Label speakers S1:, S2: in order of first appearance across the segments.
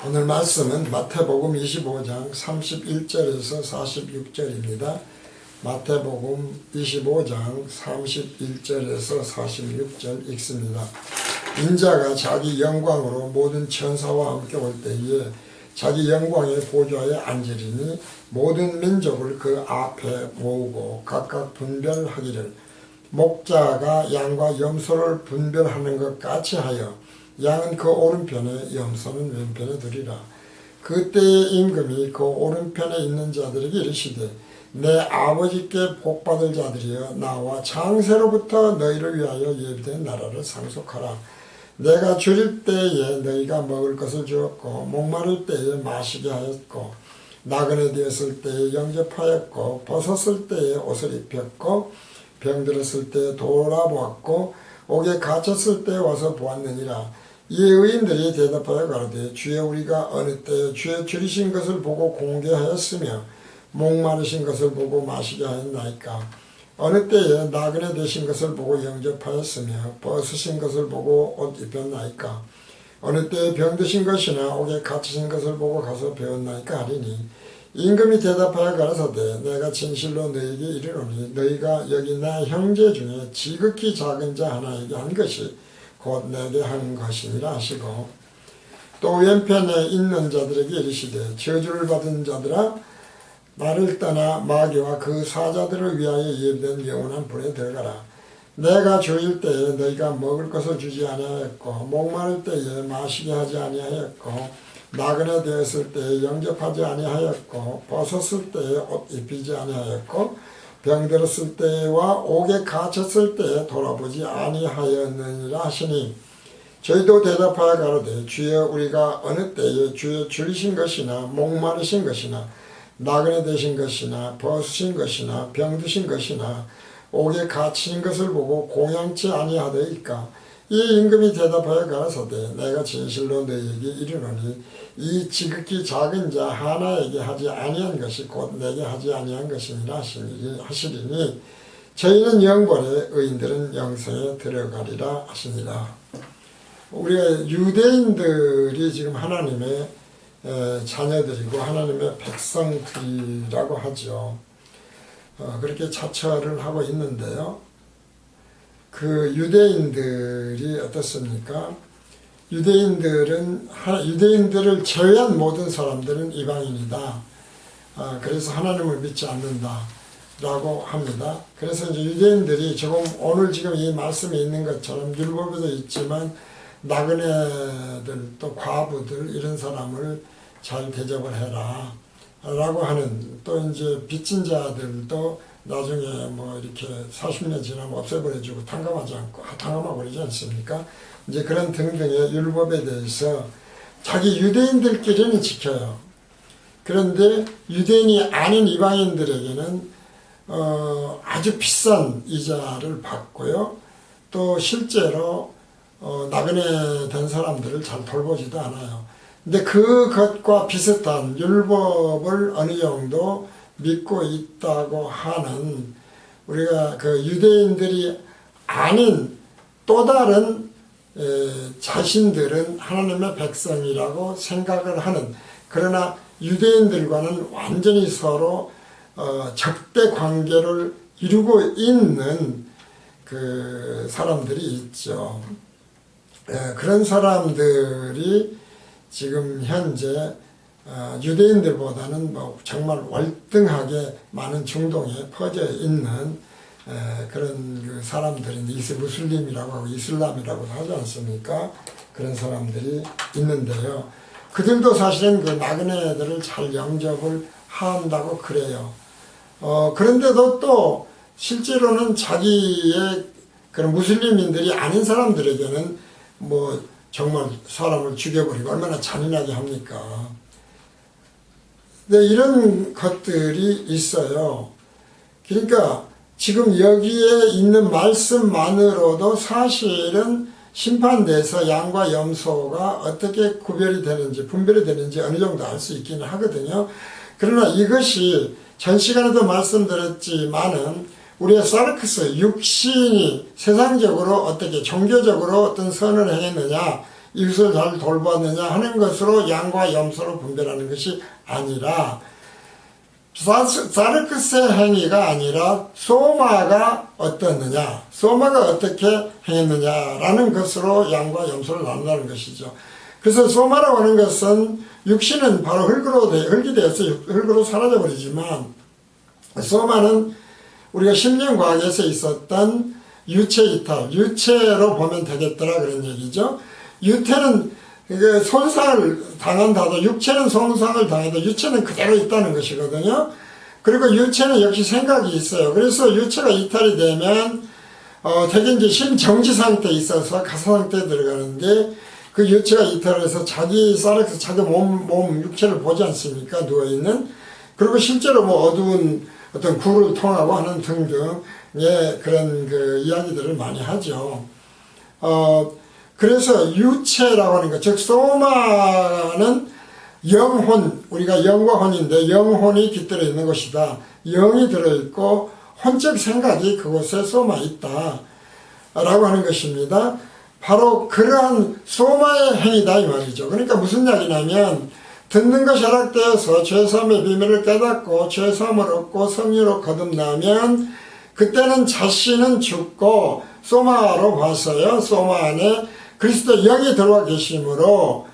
S1: 오늘 말씀은 마태복음 25장 31절에서 46절입니다. 마태복음 25장 31절에서 46절 읽습니다. 인자가 자기 영광으로 모든 천사와 함께 올 때에 자기 영광의 보좌에 앉으리니 모든 민족을 그 앞에 모으고 각각 분별하기를 목자가 양과 염소를 분별하는 것 같이 하여 양은 그 오른편에 염소는 왼편에 두리라. 그때의 임금이 그 오른편에 있는 자들에게 이르시되 내 아버지께 복받을 자들이여 나와 창세로부터 너희를 위하여 예비된 나라를 상속하라. 내가 줄일 때에 너희가 먹을 것을 주었고 목마를 때에 마시게 하였고 나그네 되었을 때에 영접하였고 벗었을 때에 옷을 입혔고 병들었을 때에 돌아보았고 옥에 갇혔을 때에 와서 보았느니라. 이 의인들이 대답하여 가로되 주여 우리가 어느 때에 주의 줄이신 것을 보고 공개하였으며 목마르신 것을 보고 마시게 하였나이까. 어느 때에 나그네 되신 것을 보고 영접하였으며 벗으신 것을 보고 옷 입혔나이까. 어느 때에 병드신 것이나 옥에 갇히신 것을 보고 가서 배웠나이까 하리니 임금이 대답하여 가라사대 내가 진실로 너희에게 이르노니 너희가 여기 나 형제 중에 지극히 작은 자 하나에게 한 것이 곧 내게 한 것이니라 하시고 또 왼편에 있는 자들에게 이르시되 저주를 받은 자들아 나를 떠나 마귀와 그 사자들을 위하여 예비된 영원한 불에 들어가라. 내가 주일 때에 너희가 먹을 것을 주지 아니하였고 목마를 때에 마시게 하지 아니하였고 나그네 되었을 때에 영접하지 아니하였고 벗었을 때에 옷 입히지 아니하였고 병들었을 때와 옥에 갇혔을 때에 돌아보지 아니하였느니라 하시니 저희도 대답하여 가로되 주여 우리가 어느 때에 주의 줄이신 것이나 목마르신 것이나 나그네 되신 것이나 벗으신 것이나 병드신 것이나 옥에 갇힌 것을 보고 공양치 아니하더이까. 이 임금이 대답하여 가라사대 내가 진실로 너희에게 이르노니 이 지극히 작은 자 하나에게 하지 아니한 것이 곧 내게 하지 아니한 것이니라 하시리니 저희는 영벌에 의인들은 영생에 들어가리라 하시니라. 우리가 유대인들이 지금 하나님의 자녀들이고 하나님의 백성들이라고 하죠. 그렇게 자처를 하고 있는데요. 그 유대인들이 어떻습니까? 유대인들을 제외한 모든 사람들은 이방인이다. 그래서 하나님을 믿지 않는다. 라고 합니다. 그래서 이제 유대인들이 오늘 지금 이 말씀에 있는 것처럼 율법에도 있지만 나그네들 또 과부들 이런 사람을 잘 대접을 해라. 라고 하는 또 이제 빚진 자들도 나중에 뭐 이렇게 40년 지나면 없애버려주고 탕감하고 그러지 않습니까? 이제 그런 등등의 율법에 대해서 자기 유대인들끼리는 지켜요. 그런데 유대인이 아닌 이방인들에게는 아주 비싼 이자를 받고요. 또 실제로 나그네 된 사람들을 잘 돌보지도 않아요. 근데 그것과 비슷한 율법을 어느 정도 믿고 있다고 하는 우리가 그 유대인들이 아닌 또 다른 자신들은 하나님의 백성이라고 생각을 하는, 그러나 유대인들과는 완전히 서로 적대 관계를 이루고 있는 그 사람들이 있죠. 그런 사람들이 지금 현재 유대인들보다는 뭐 정말 월등하게 많은 중동에 퍼져 있는 그런 그 사람들인데 무슬림이라고 하고 이슬람이라고 하지 않습니까? 그런 사람들이 있는데요. 그들도 사실은 그 나그네들을 잘 영접을 한다고 그래요. 그런데도 또 실제로는 자기의 그런 무슬림인들이 아닌 사람들에게는 뭐 정말 사람을 죽여버리고 얼마나 잔인하게 합니까? 네, 이런 것들이 있어요. 그러니까 지금 여기에 있는 말씀만으로도 사실은 심판돼서 양과 염소가 어떻게 구별이 되는지 분별이 되는지 어느 정도 알 수 있기는 하거든요. 그러나 이것이 전 시간에도 말씀드렸지만은 우리의 사르크스 육신이 세상적으로 어떻게 종교적으로 어떤 선을 행했느냐 이웃을 잘 돌보았느냐 하는 것으로 양과 염소로 분별하는 것이 아니라 사르크스의 행위가 아니라 소마가 어떻느냐, 소마가 어떻게 행했느냐라는 것으로 양과 염소를 나눈다는 것이죠. 그래서 소마라고 하는 것은 육신은 바로 흙이 되어서 흙으로 사라져버리지만, 소마는 우리가 심령과학에서 있었던 유체 이탈, 유체로 보면 되겠더라 그런 얘기죠. 유태는 손상을 당한다도, 육체는 손상을 당해도 유체는 그대로 있다는 것이거든요. 그리고 유체는 역시 생각이 있어요. 그래서 유체가 이탈이 되면 되게 이제 심정지 상태에 있어서 가사 상태에 들어가는데, 그 유체가 이탈해서 자기 몸 육체를 보지 않습니까? 누워있는. 그리고 실제로 뭐 어두운 어떤 굴을 통하고 하는 등등의 그런 이야기들을 많이 하죠. 그래서 유체라고 하는 것, 즉 소마는 영혼, 우리가 영과 혼인데 영혼이 깃들어 있는 것이다. 영이 들어있고 혼적 생각이 그곳에 소마 있다 라고 하는 것입니다. 바로 그러한 소마의 행위다 이 말이죠. 그러니까 무슨 이야기냐면, 듣는 것이 허락되어서 죄사함의 비밀을 깨닫고 죄사함을 얻고 성령으로 거듭나면 그때는 자신은 죽고 소마로 봐서요, 소마 안에 그리스도 영이 들어와 계시므로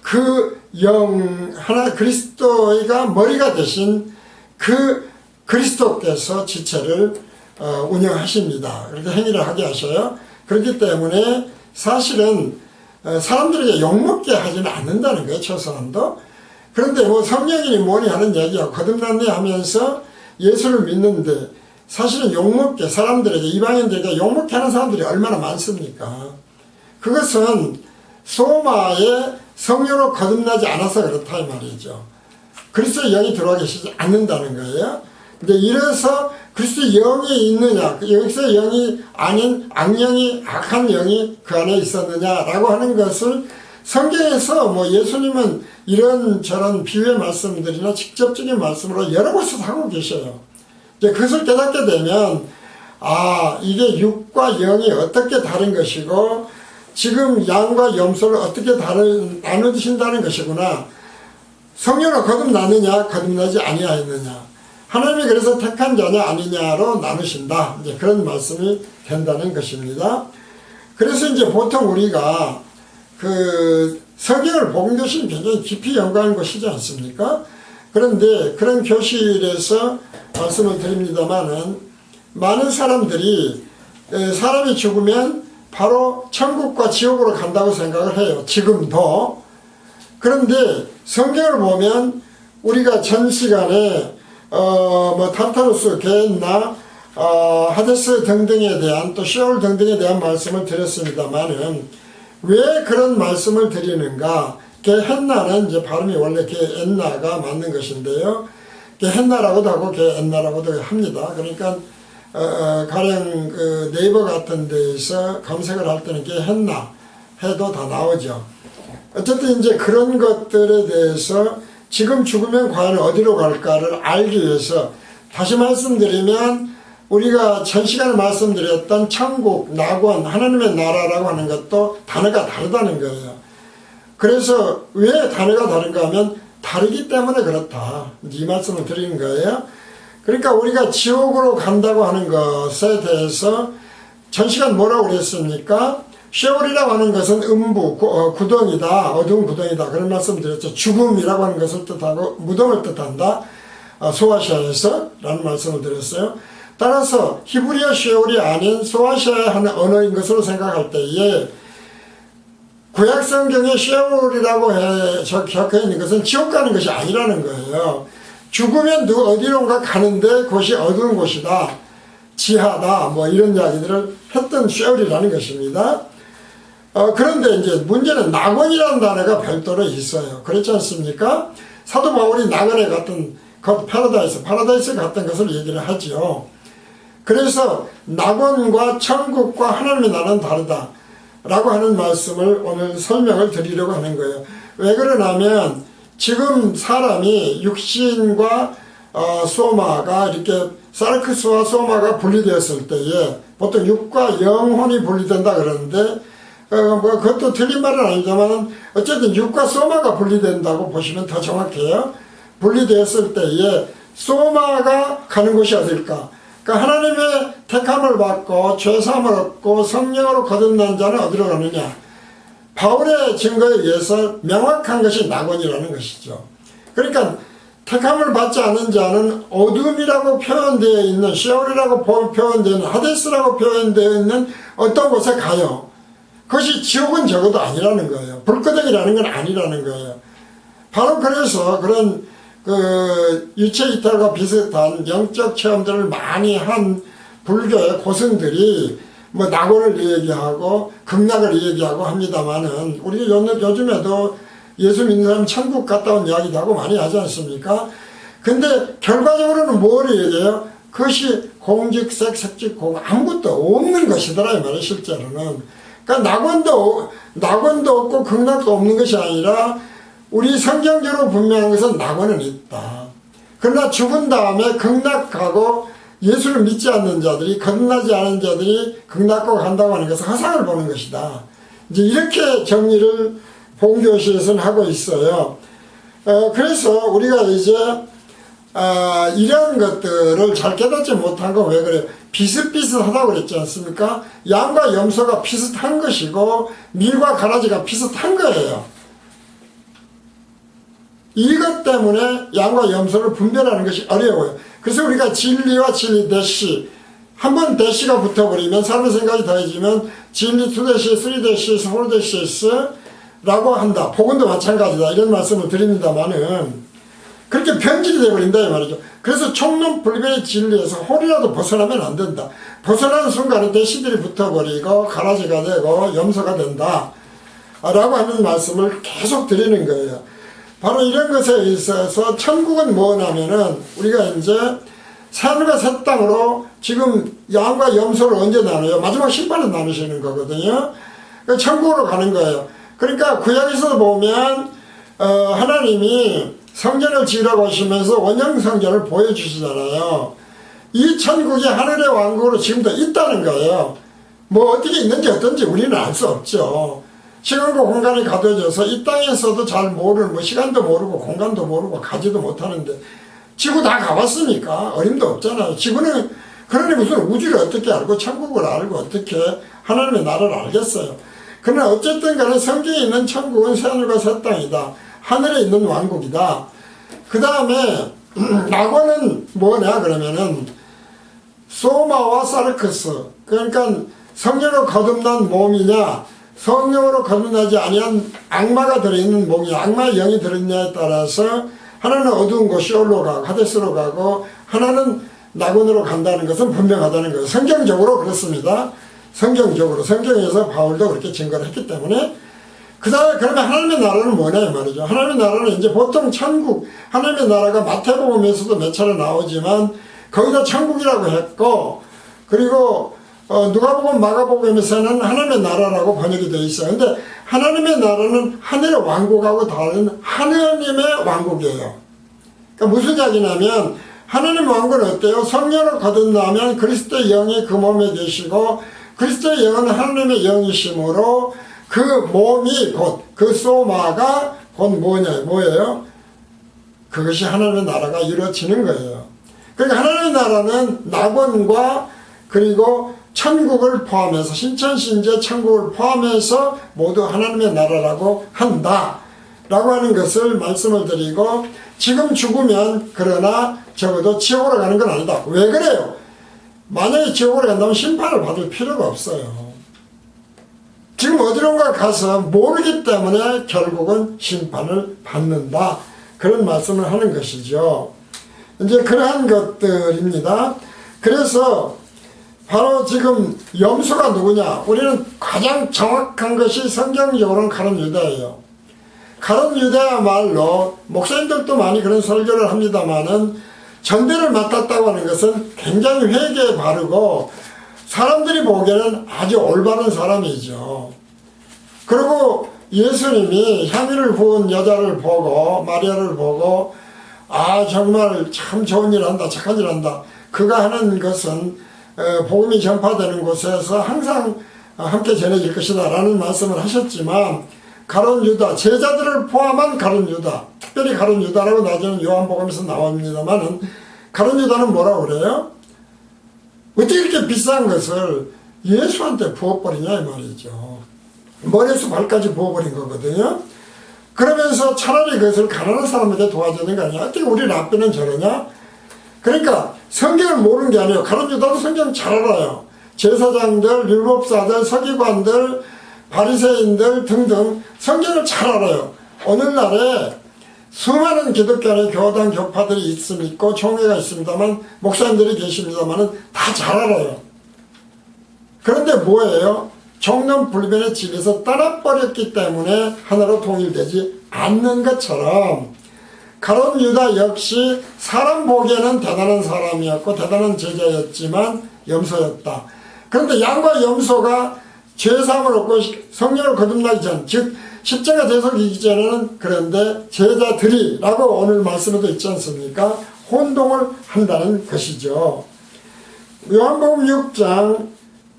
S1: 그 영 하나 그리스도가 머리가 되신 그 그리스도께서 지체를 운영하십니다. 그렇게 행위를 하게 하셔요. 그렇기 때문에 사실은 사람들에게 욕먹게 하지는 않는다는 거예요, 최소한도. 그런데 뭐 성령이니 뭐니 하는 얘기야, 거듭났네 하면서 예수를 믿는데 사실은 욕먹게, 사람들에게, 이방인들에게 욕먹게 하는 사람들이 얼마나 많습니까? 그것은 소마의 성령으로 거듭나지 않아서 그렇다 이 말이죠. 그리스도의 영이 들어와 계시지 않는다는 거예요. 근데 이래서 그리스도의 영이 있느냐, 여기서 영이 아닌 악령이, 악한 영이 그 안에 있었느냐라고 하는 것을 성경에서 뭐 예수님은 이런저런 비유의 말씀들이나 직접적인 말씀으로 여러 곳에서 하고 계셔요. 이제 그것을 깨닫게 되면, 이게 육과 영이 어떻게 다른 것이고 지금 양과 염소를 어떻게 나누신다는 것이구나. 성령으로 거듭나느냐 거듭나지 아니하였느냐, 하나님이 그래서 택한 자냐 아니냐로 나누신다, 이제 그런 말씀이 된다는 것입니다. 그래서 이제 보통 우리가 성경을 복음 교실은 굉장히 깊이 연구하는 것이지 않습니까? 그런데 그런 교실에서 말씀을 드립니다마는, 많은 사람들이 사람이 죽으면 바로 천국과 지옥으로 간다고 생각을 해요, 지금도. 그런데 성경을 보면 우리가 전 시간에 타르타루스, 게엔나, 하데스 등등에 대한, 또 시올 등등에 대한 말씀을 드렸습니다만은, 왜 그런 말씀을 드리는가? 게헨나는 이제 발음이 원래 게엔나가 맞는 것인데요, 게헨나라고도 하고 게엔나라고도 합니다. 그러니까 가령 네이버 같은 데에서 검색을 할 때는 게헨나 해도 다 나오죠. 어쨌든 이제 그런 것들에 대해서 지금 죽으면 과연 어디로 갈까를 알기 위해서 다시 말씀드리면, 우리가 전 시간에 말씀드렸던 천국, 낙원, 하나님의 나라라고 하는 것도 단어가 다르다는 거예요. 그래서 왜 단어가 다른가 하면 다르기 때문에 그렇다, 이 말씀을 드리는 거예요. 그러니까 우리가 지옥으로 간다고 하는 것에 대해서 전 시간 뭐라고 그랬습니까? 쉐올이라고 하는 것은 음부, 구덩이다, 어두운 구덩이다, 그런 말씀 드렸죠. 죽음이라고 하는 것을 뜻하고 무덤을 뜻한다, 소아시아에서 라는 말씀을 드렸어요. 따라서 히브리어 쉐올이 아닌 소아시아의 한 언어인 것으로 생각할 때에, 구약 성경에 쉐올이라고 적혀 있는 것은 지옥 가는 것이 아니라는 거예요. 죽으면 어디론가 가는데 그것이 어두운 곳이다, 지하다, 뭐 이런 이야기들을 했던 쉐올이라는 것입니다. 그런데 이제 문제는 낙원이라는 단어가 별도로 있어요. 그렇지 않습니까? 사도 바울이 낙원에 갔던 파라다이스 갔던 것을 얘기를 하죠. 그래서 낙원과 천국과 하나님의 나라는 다르다 라고 하는 말씀을 오늘 설명을 드리려고 하는 거예요. 왜 그러냐면, 지금 사람이 육신과 소마가 이렇게 사르크스와 소마가 분리되었을 때에 보통 육과 영혼이 분리된다 그러는데, 뭐 그것도 틀린 말은 아니지만 어쨌든 육과 소마가 분리된다고 보시면 더 정확해요. 분리되었을 때에 소마가 가는 곳이 어딜까? 그러니까 하나님의 택함을 받고 죄사함을 얻고 성령으로 거듭난 자는 어디로 가느냐? 바울의 증거에 의해서 명확한 것이 낙원이라는 것이죠. 그러니까 택함을 받지 않은 자는 어둠이라고 표현되어 있는, 시올이라고 표현되어 있는, 하데스라고 표현되어 있는 어떤 곳에 가요. 그것이 지옥은 적어도 아니라는 거예요. 불끄덩이라는 건 아니라는 거예요. 바로 그래서 그런 유체 이탈과 비슷한 영적 체험들을 많이 한 불교의 고승들이 뭐 낙원을 얘기하고 극락을 얘기하고 합니다만은 우리 요즘에도 예수 믿는 사람 천국 갔다 온 이야기도 하고 많이 하지 않습니까? 근데 결과적으로는 뭘 얘기해요? 그것이 공직색, 색직공 아무것도 없는 것이더라 이 말이에요. 실제로는. 그러니까 낙원도 없고 극락도 없는 것이 아니라 우리 성경적으로 분명한 것은 낙원은 있다. 그러나 죽은 다음에 극락 가고 예수를 믿지 않는 자들이, 거듭나지 않은 자들이 극락으로 간다고 하는 것은 허상을 보는 것이다. 이제 이렇게 정리를 본교시에서는 하고 있어요. 그래서 우리가 이제 이런 것들을 잘 깨닫지 못한 건 왜 그래요? 비슷비슷하다고 그랬지 않습니까? 양과 염소가 비슷한 것이고 밀과 가라지가 비슷한 거예요. 이것 때문에 양과 염소를 분별하는 것이 어려워요. 그래서 우리가 진리와 진리 대시, 한번 대시가 붙어버리면 사람의 생각이 더해지면 진리 2대시, 3대시, 4대시 라고 한다. 복음도 마찬가지다. 이런 말씀을 드립니다만은 그렇게 변질이 되어버린다 이 말이죠. 그래서 총론 불변의 진리에서 홀이라도 벗어나면 안 된다. 벗어나는 순간에 대시들이 붙어버리고 가라지가 되고 염소가 된다 라고 하는 말씀을 계속 드리는 거예요. 바로 이런 것에 있어서 천국은 뭐냐면은 우리가 이제 새하늘과 새 땅으로 지금 양과 염소를 언제 나눠요? 마지막 심판에 나누시는 거거든요. 그러니까 천국으로 가는 거예요. 그러니까 구약에서 보면 하나님이 성전을 지으라고 하시면서 원형 성전을 보여주시잖아요. 이 천국이 하늘의 왕국으로 지금도 있다는 거예요. 뭐 어떻게 있는지 어떤지 우리는 알 수 없죠. 시간과 공간이 가둬져서 이 땅에서도 잘 모르는, 뭐 시간도 모르고 공간도 모르고 가지도 못하는데 지구 다 가봤으니까 어림도 없잖아요. 지구는 그러니 무슨 우주를 어떻게 알고 천국을 알고 어떻게 하나님의 나라를 알겠어요. 그러나 어쨌든 간에 성경에 있는 천국은 새하늘과 새 땅이다. 하늘에 있는 왕국이다. 그 다음에 낙원은 뭐냐 그러면은 소마와 사르크스, 그러니까 성령으로 거듭난 몸이냐 성령으로 거듭나지 아니한 악마가 들어있는 몸이냐, 악마의 영이 들어있냐에 따라서 하나는 어두운 곳 시올로 가고 하데스로 가고 하나는 낙원으로 간다는 것은 분명하다는 거예요. 성경적으로 그렇습니다. 성경에서 바울도 그렇게 증거를 했기 때문에. 그 다음에 그러면 하나님의 나라는 뭐냐 말이죠. 하나님의 나라는 이제 보통 천국, 하나님의 나라가 마태복음에서도 몇 차례 나오지만 거기다 천국이라고 했고, 그리고 누가복음, 마가복음에서는 하나님의 나라라고 번역이 되어 있어요. 근데 하나님의 나라는 하늘의 왕국하고 다른 하나님의 왕국이에요. 그러니까 무슨 이야기냐면 하나님 왕국은 어때요? 성령으로 거듭나면 그리스도의 영이 그 몸에 계시고 그리스도의 영은 하나님의 영이심으로 그 몸이 곧 그 소마가 곧 뭐예요? 그것이 하나님의 나라가 이루어지는 거예요. 그러니까 하나님의 나라는 낙원과 그리고 천국을 포함해서 신천신제 천국을 포함해서 모두 하나님의 나라라고 한다 라고 하는 것을 말씀을 드리고, 지금 죽으면 그러나 적어도 지옥으로 가는 건 아니다. 왜 그래요? 만약에 지옥으로 간다면 심판을 받을 필요가 없어요. 지금 어디론가 가서 모르기 때문에 결국은 심판을 받는다. 그런 말씀을 하는 것이죠. 이제 그러한 것들입니다. 그래서 바로 지금 염소가 누구냐? 우리는 가장 정확한 것이 성경적으로는 가룟 유다예요. 가룟 유다야말로 목사님들도 많이 그런 설교를 합니다마는 전대를 맡았다고 하는 것은 굉장히 회개에 바르고 사람들이 보기에는 아주 올바른 사람이죠. 그리고 예수님이 향유를 부은 여자를 보고 마리아를 보고 아 정말 참 좋은 일 한다, 착한 일 한다. 그가 하는 것은 복음이 전파되는 곳에서 항상 함께 전해질 것이다 라는 말씀을 하셨지만, 가룟 유다, 제자들을 포함한 가룟 유다, 특별히 가룟 유다라고 나중에 요한복음에서 나옵니다만은, 가룟 유다는 뭐라고 그래요? 어떻게 이렇게 비싼 것을 예수한테 부어버리냐 이 말이죠. 머리에서 발까지 부어버린 거거든요. 그러면서 차라리 그것을 가난한 사람에게 도와주는 거 아니야. 어떻게 우리 랍비는 저러냐? 그러니까 성경을 모르는 게 아니에요. 가룟 유다도 성경 잘 알아요. 제사장들, 율법사들, 서기관들, 바리새인들 등등 성경을 잘 알아요. 오늘날에 수많은 기독교의 교단 교파들이 있고 총회가 있습니다만, 목사님들이 계십니다만 다 잘 알아요. 그런데 뭐예요? 종론불변의 진리에서 떠나버렸기 때문에 하나로 통일되지 않는 것처럼, 가룟 유다 역시 사람 보기에는 대단한 사람이었고 대단한 제자였지만 염소였다. 그런데 양과 염소가 죄사함을 얻고 성령을 거듭나기 전, 즉 십자가 대속이기 전에는, 그런데 제자들이라고 오늘 말씀에도 있지 않습니까? 혼동을 한다는 것이죠. 요한복음 6장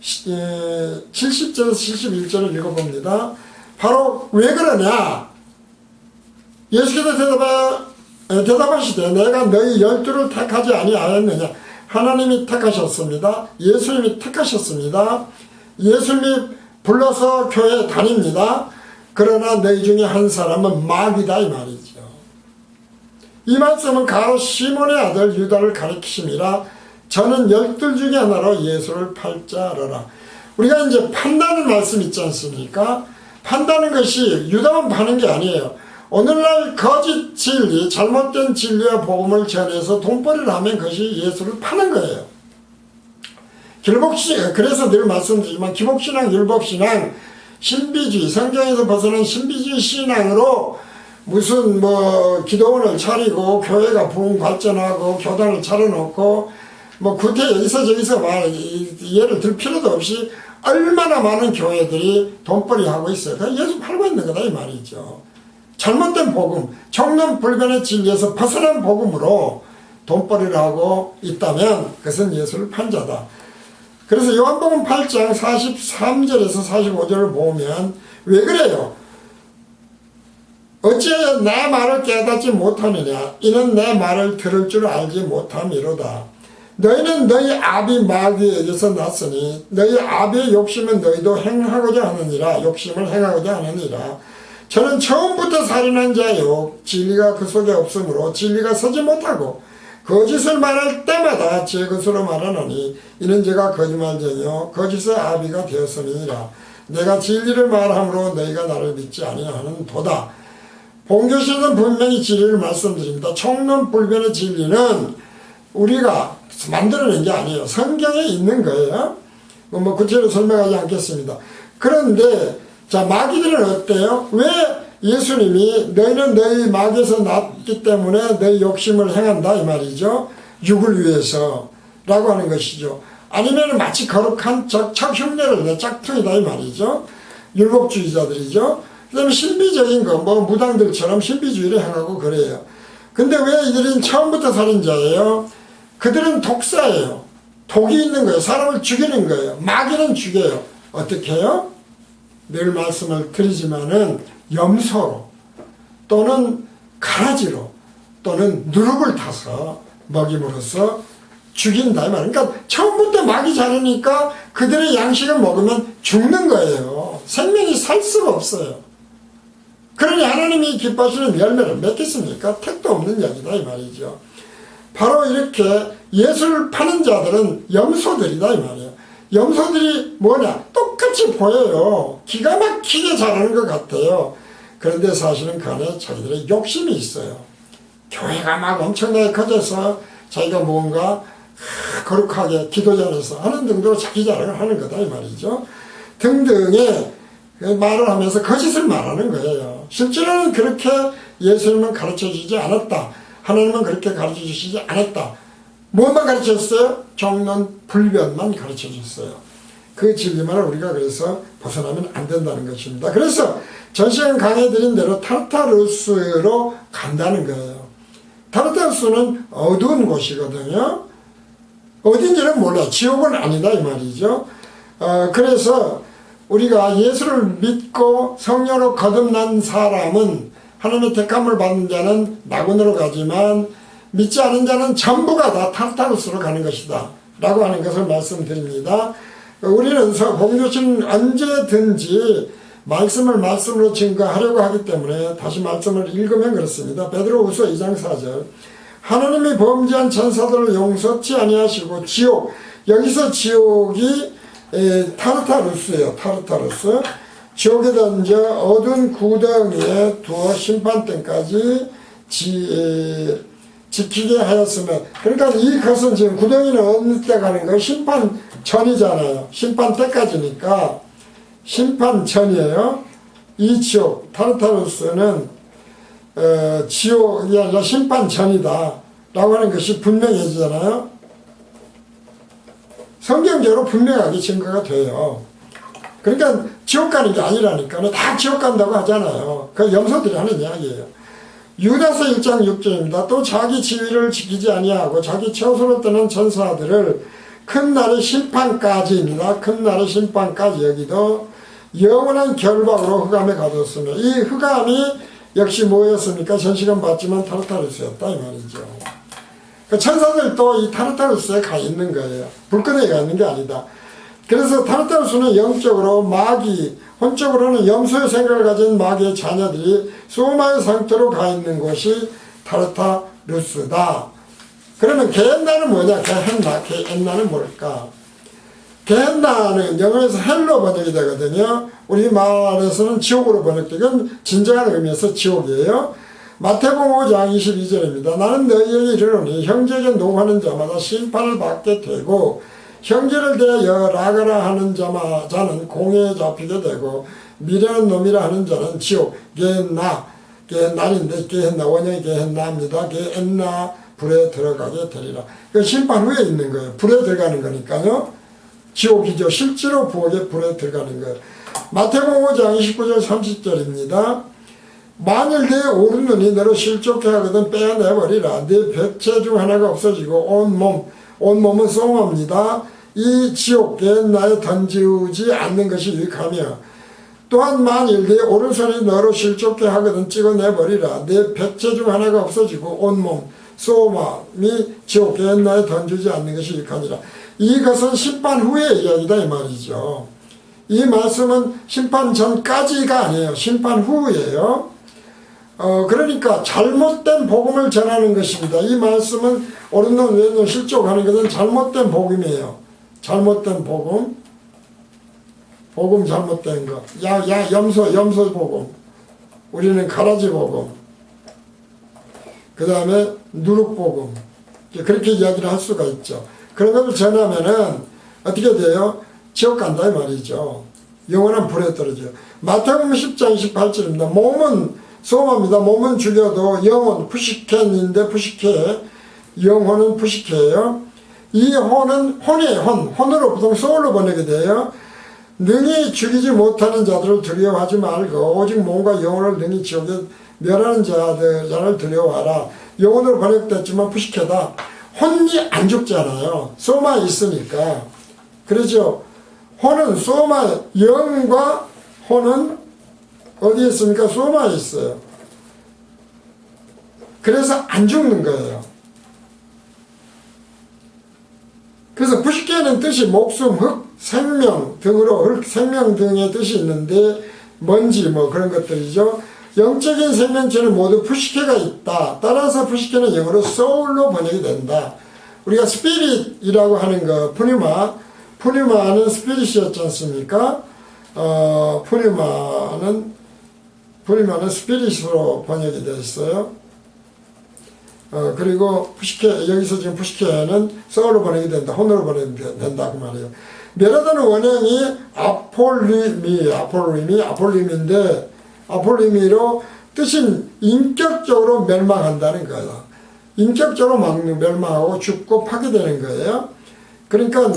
S1: 70절에서 71절을 읽어봅니다. 바로 왜 그러냐? 예수께서 대답하시되 내가 너희 12를 택하지 아니하였느냐? 하나님이 택하셨습니다. 예수님이 택하셨습니다. 예수님이 불러서 교회에 다닙니다. 그러나 너희 중에 한 사람은 마귀다 이 말이죠. 이 말씀은 가로 시몬의 아들 유다를 가리키심이라. 저는 12 중에 하나로 예수를 팔자 알아라. 우리가 이제 판다는 말씀 있지 않습니까? 판다는 것이 유다만 파는 게 아니에요. 오늘날 거짓 진리, 잘못된 진리와 복음을 전해서 돈벌이를 하면 그것이 예수를 파는 거예요. 그래서 늘 말씀드리지만 기복신앙, 율법신앙, 신비주의, 성경에서 벗어난 신비주의 신앙으로 무슨 기도원을 차리고 교회가 부흥 발전하고 교단을 차려놓고 구태 여기서 저기서 예를 들 필요도 없이 얼마나 많은 교회들이 돈벌이 하고 있어요. 예수 팔고 있는 거다 이 말이죠. 잘못된 복음, 종론불변의 진리에서 벗어난 복음으로 돈벌이를 하고 있다면 그것은 예수를 판 자다. 그래서 요한복음 8장 43절에서 45절을 보면 왜 그래요? 어찌하여 내 말을 깨닫지 못하느냐? 이는 내 말을 들을 줄 알지 못함이로다. 너희는 너희 아비 마귀에게서 났으니 너희 아비의 욕심은 너희도 행하고자 하느니라. 욕심을 행하고자 하느니라. 저는 처음부터 살인한 자요 진리가 그 속에 없으므로 진리가 서지 못하고 거짓을 말할 때마다 제 것으로 말하노니 이는 제가 거짓말쟁이요 거짓의 아비가 되었음이니라. 내가 진리를 말함으로 너희가 나를 믿지 아니하는 도다. 본교시에서는 분명히 진리를 말씀드립니다. 총론불변의 진리는 우리가 만들어낸 게 아니에요. 성경에 있는 거예요. 구체적으로 설명하지 않겠습니다. 그런데 자, 마귀들은 어때요? 왜 예수님이 너희는 너희 마귀에서 났기 때문에 너희 욕심을 행한다 이 말이죠. 육을 위해서 라고 하는 것이죠. 아니면 마치 거룩한 척흉내를 내 짝퉁이다 이 말이죠. 율법주의자들이죠. 그 다음에 신비적인 거 무당들처럼 신비주의를 행하고 그래요. 근데 왜 이들은 처음부터 살인자예요? 그들은 독사예요. 독이 있는 거예요. 사람을 죽이는 거예요. 마귀는 죽여요. 어떻게 해요? 늘 말씀을 드리지만은 염소로 또는 가라지로 또는 누룩을 타서 먹임으로써 죽인다 이 말이에요. 그러니까 처음부터 마귀 자르니까 그들의 양식을 먹으면 죽는 거예요. 생명이 살 수가 없어요. 그러니 하나님이 기뻐하시는 열매를 맺겠습니까? 택도 없는 이야기다 이 말이죠. 바로 이렇게 예수를 파는 자들은 염소들이다 이 말이에요. 염소들이 뭐냐? 똑같이 보여요. 기가 막히게 자라는 것 같아요. 그런데 사실은 그 안에 자기들의 욕심이 있어요. 교회가 막 엄청나게 커져서 자기가 뭔가 거룩하게 기도전에서 하는 등으로 자기 자랑을 하는 거다 이 말이죠. 등등의 말을 하면서 거짓을 말하는 거예요. 실제로는 그렇게 예수님은 가르쳐주지 않았다. 하나님은 그렇게 가르쳐주시지 않았다. 무엇만 가르쳤어요? 종론불변만 가르쳐줬어요. 그 진리만을 우리가 그래서 벗어나면 안 된다는 것입니다. 그래서 전 시간 강의드린 대로 타르타루스로 간다는 거예요. 타르타루스는 어두운 곳이거든요. 어딘지는 몰라. 지옥은 아니다 이 말이죠. 그래서 우리가 예수를 믿고 성령으로 거듭난 사람은 하나님의 택함을 받는 자는 낙원으로 가지만 믿지 않은 자는 전부가 다 타르타루스로 가는 것이다 라고 하는 것을 말씀드립니다. 우리는 복음교실은 언제든지 말씀을 말씀으로 증거하려고 하기 때문에 다시 말씀을 읽으면 그렇습니다. 베드로후서 2장 4절 하나님이 범죄한 천사들을 용서치 아니하시고 지옥, 여기서 지옥이 타르타루스예요. 타르타루스. 지옥에 던져 어두운 구덩이에 두어 심판때까지 지키게 하였으면, 그러니까 이것은 지금 구덩이는 어느 때 가는 거예요? 심판 전이잖아요. 심판 때까지니까 심판 전이에요. 이 지옥 타르타루스는 지옥이 아니라 심판 전이다 라고 하는 것이 분명해지잖아요. 성경적으로 분명하게 증거가 돼요. 그러니까 지옥 가는 게 아니라니까. 다 지옥 간다고 하잖아요. 그 염소들이 하는 이야기예요. 유다서 1장 6절입니다. 또 자기 지위를 지키지 아니하고 자기 처소로 떠난 천사들을 큰 날의 심판까지입니다. 큰 날의 심판까지 여기도 영원한 결박으로 흑암에 가뒀으며, 이 흑암이 역시 뭐였습니까? 전 시간 봤지만 타르타루스였다 이 말이죠. 그 천사들도 이 타르타루스에 가 있는 거예요. 불끈에 가 있는 게 아니다. 그래서 타르타루스는 영적으로 마귀, 혼적으로는 염소의 생각을 가진 마귀의 자녀들이 소마의 상태로 가 있는 곳이 타르타루스다. 그러면 게헨나는 뭐냐? 게헨나는 뭘까? 게헨나는 영어에서 헬로 번역이 되거든요. 우리 말에서는 지옥으로 번역되고, 이건 진정한 의미에서 지옥이에요. 마태복음 5장 22절입니다. 나는 너희에게 이르노니 형제에게 노하는 자마다 심판을 받게 되고 형제를 대하여 라가라 하는 자는 공회에 잡히게 되고 미련한 놈이라 하는 자는 지옥, 게헨나인데 게헨나 원형이 게헨나입니다. 게헨나 불에 들어가게 되리라. 그 심판 후에 있는 거예요. 불에 들어가는 거니까요. 지옥이죠. 실제로 부엌에 불에 들어가는 거예요. 마태복음 5장 29절 30절입니다. 만일 내 오른눈이 너를 실족해 하거든 빼어내버리라. 네 백체 중 하나가 없어지고 온몸은 쏘합니다. 이 지옥에 나에 던지지 않는 것이 유익하며, 또한 만일 내 오른손이 너로 실족해 하거든 찍어내버리라. 네 백체 중 하나가 없어지고 온몸 쏘함이 지옥에 나에 던지지 않는 것이 유익하니라. 이것은 심판 후의 이야기다 이 말이죠. 이 말씀은 심판 전까지가 아니에요. 심판 후예요. 그러니까 잘못된 복음을 전하는 것입니다. 이 말씀은 옳은 놈 왼 놈 실족하는 것은 잘못된 복음이에요. 잘못된 복음. 복음 잘못된 거. 염소 복음. 우리는 가라지 복음. 그 다음에 누룩 복음. 그렇게 이야기를 할 수가 있죠. 그런 것을 전하면은 어떻게 돼요? 지옥 간다 이 말이죠. 영원한 불에 떨어져요. 마태복음 10장 28절입니다. 몸은 소마입니다. 몸은 죽여도 영혼, 푸시켄인데 푸시케, 영혼은 푸시케예요. 이 혼은 혼이에요. 혼으로 보통 소울로 번역이 돼요. 능히 죽이지 못하는 자들을 두려워하지 말고 오직 몸과 영혼을 능히 지옥에 멸하는 자를 두려워하라. 영혼으로 번역됐지만 푸시케다. 혼이 안 죽잖아요. 소마 있으니까. 그렇죠. 혼은 소마, 영과 혼은 어디에 있습니까? 소마에 있어요. 그래서 안 죽는 거예요. 그래서 부시케는 뜻이 목숨, 흙, 생명 등으로 흙, 생명 등의 뜻이 있는데 먼지 뭐 그런 것들이죠. 영적인 생명체는 모두 푸시케가 있다. 따라서 푸시케는 영어로 soul로 번역이 된다. 우리가 스피릿이라고 하는 거, 푸뉴마는 스피릿이었지 않습니까? 푸뉴마는 스피릿으로 번역이 되어 있어요. 그리고 푸시케, 여기서 지금 푸시케는 soul로 번역이 된다. 혼으로 번역이 된다. 그 말이에요. 멸하다는 원형이 아폴림인데, 아폴리미로 뜻은 인격적으로 멸망한다는 거예요. 인격적으로 멸망하고 죽고 파괴되는 거예요. 그러니까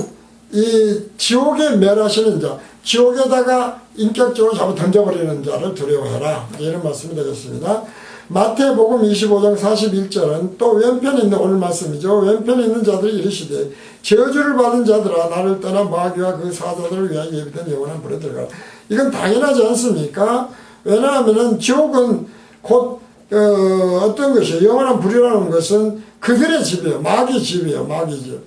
S1: 이 지옥에 멸하시는 자, 지옥에다가 인격적으로 잡아 던져버리는 자를 두려워해라. 이런 말씀이 되겠습니다. 마태복음 25장 41절은 또 왼편에 있는 오늘 말씀이죠. 왼편에 있는 자들이 이르시되 저주를 받은 자들아 나를 떠나 마귀와 그 사자들을 위하여 예비된 영원한 불에 들어가라. 이건 당연하지 않습니까? 왜냐하면 지옥은 곧 어떤 것이에요? 영원한 불이라는 것은 그들의 집이에요. 마귀 집이에요. 마귀 집.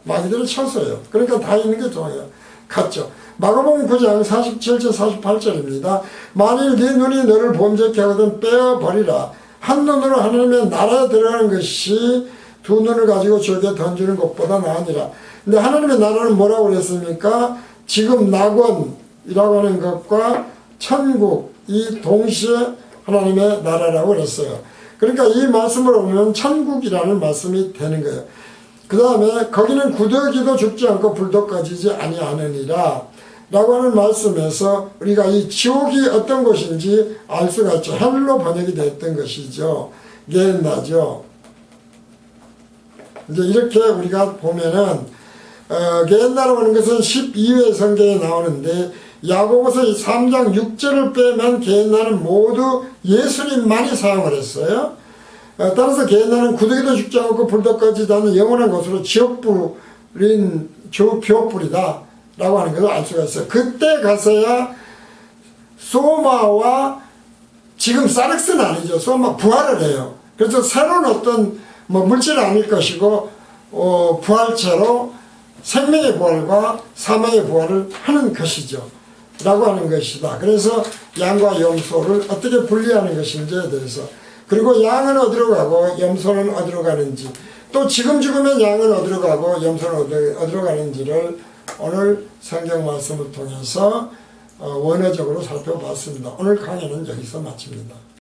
S1: 마귀들을 쳤어요. 그러니까 다 있는 게 좋아요. 같죠. 마가복음 9장 47절 48절입니다. 만일 네 눈이 너를 범죄케 하거든 빼어버리라. 한 눈으로 하나님의 나라에 들어가는 것이 두 눈을 가지고 저에게 던지는 것보다 나으니라. 근데 하나님의 나라는 뭐라고 그랬습니까? 지금 낙원이라고 하는 것과 천국이 동시에 하나님의 나라라고 그랬어요. 그러니까 이 말씀으로 보면 천국이라는 말씀이 되는 거예요. 그 다음에 거기는 구더기도 죽지 않고 불도 꺼지지 아니하느니라 라고 하는 말씀에서 우리가 이 지옥이 어떤 곳인지 알 수가 있죠. 헬로 번역이 됐던 것이죠. 게헨나죠. 이제 이렇게 우리가 보면은 게헨나라고 하는 것은 12회 성경에 나오는데 야고보서 3장 6절을 빼면 게헨나는 모두 예수님만이 사용을 했어요. 따라서 게헨나는 구더기도 죽지 않고 불도 꺼지지 않는 영원한 곳으로 지옥불인 지옥불이다 라고 하는 것을 알 수가 있어요. 그때 가서야 소마와 지금 사륵스는 아니죠. 소마 부활을 해요. 그래서 새로운 어떤 물질은 아닐 것이고 부활체로 생명의 부활과 사망의 부활을 하는 것이죠. 라고 하는 것이다. 그래서 양과 염소를 어떻게 분리하는 것인지에 대해서, 그리고 양은 어디로 가고 염소는 어디로 가는지, 또 지금 죽으면 양은 어디로 가고 염소는 어디로 가는지를 오늘 성경 말씀을 통해서 원어적으로 살펴봤습니다. 오늘 강의는 여기서 마칩니다.